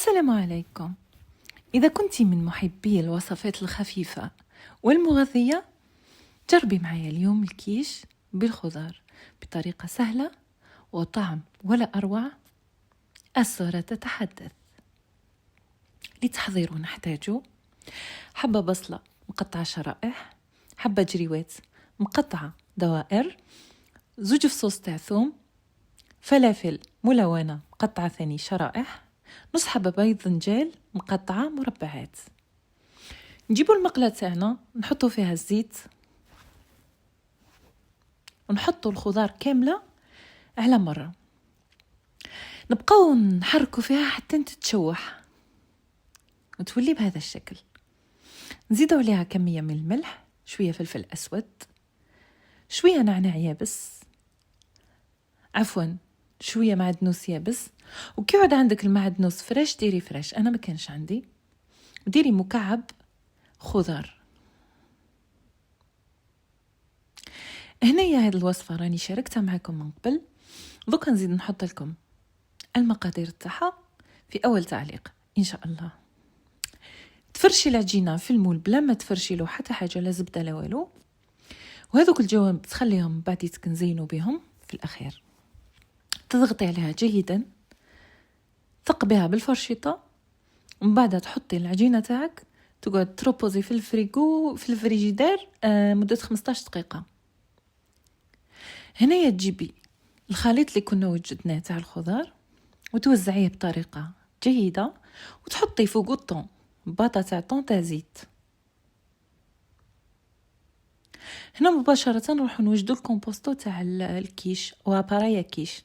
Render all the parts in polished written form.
السلام عليكم. إذا كنت من محبي الوصفات الخفيفة والمغذية، جربي معايا اليوم الكيش بالخضار بطريقة سهلة وطعم ولا أروع. الصورة تتحدث. لتحضيره نحتاج حبة بصلة مقطعة شرائح، حبة جريوات مقطعة دوائر، 2 فصوص تاع ثوم، فلافل ملونة مقطعة ثاني شرائح، نص حبة بيض نجال مقطعة مربعات. نجيبوا المقلة تاعنا نحطوا فيها الزيت ونحطوا الخضار كاملة على مرة، نبقاو نحركوا فيها حتى تتشوح وتولي بهذا الشكل. نزيدوا عليها كمية من الملح، شوية فلفل أسود، شوية نعناع يابس، شوية معدنوس يابس. وكي يعود عندك المعدنوس فريش ديري فريش، أنا ما كانش عندي، ديري مكعب خضار. هنايا هذه الوصفة راني شاركتها معكم من قبل، دوكا نزيد نحط لكم المقادير تاعها في أول تعليق إن شاء الله. تفرشي العجينة في المول بلا ما تفرشي له حتى حاجة، لا زبدة لا والو، وهذوك الجوانب تخليهم بعد تكنزينوا بهم في الأخير. تضغطي عليها جيدا، ثقبيها بالفرشيطة، ومن بعد تحطي العجينة تاعك تقعد تروبوزي في الفريغو في الفريجيدير مدة 15 دقيقة. هنايا تجيبي الخليط اللي كنا وجدناه تاع الخضار وتوزعيه بطريقة جيدة، وتحطي فوق الطون باطا تاع طون تاع زيت. هنا مباشرة نروح نوجدوا الكومبوستو تاع الكيش وابارايا كيش.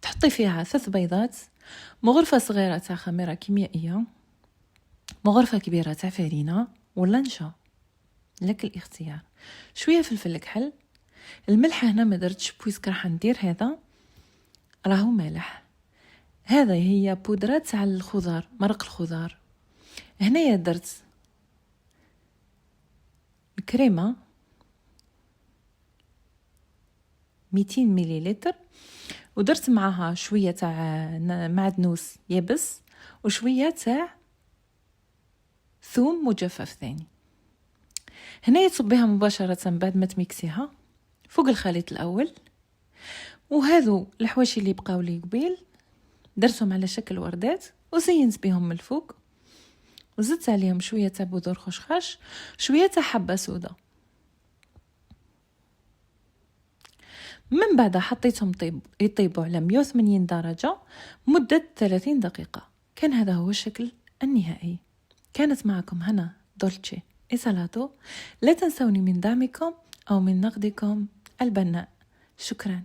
تحطي فيها 3 بيضات، مغرفة صغيرة تاع خميرة كيميائية، مغرفة كبيرة تاع فرينة ولا نشا، لك الاختيار، شوية فلفل الكحل. الملح هنا ما درتش بويسك راح ندير هذا راهو مالح. هذا هي بودرة تاع الخضار، مرق الخضار. هنايا درت الكريمة 200 مليلتر، ودرت معها شوية تاع معدنوس يابس وشوية تاع ثوم مجفف ثاني. هنا تصبيها مباشرة بعد ما تميكسيها فوق الخليط الأول، وهذو الحواشي اللي بقاو لي قبيل درتهم على شكل وردات وزينت بهم من الفوق، وزدت عليهم شوية تاع بذور خشخاش، شوية تاع حبة سودة. من بعد حطيتهم يطيبوا على 180 درجة مدة 30 دقيقة. كان هذا هو الشكل النهائي. كانت معكم هنا دولتشي إسالاتو. لا تنسوني من دعمكم أو من نقدكم البناء. شكرا.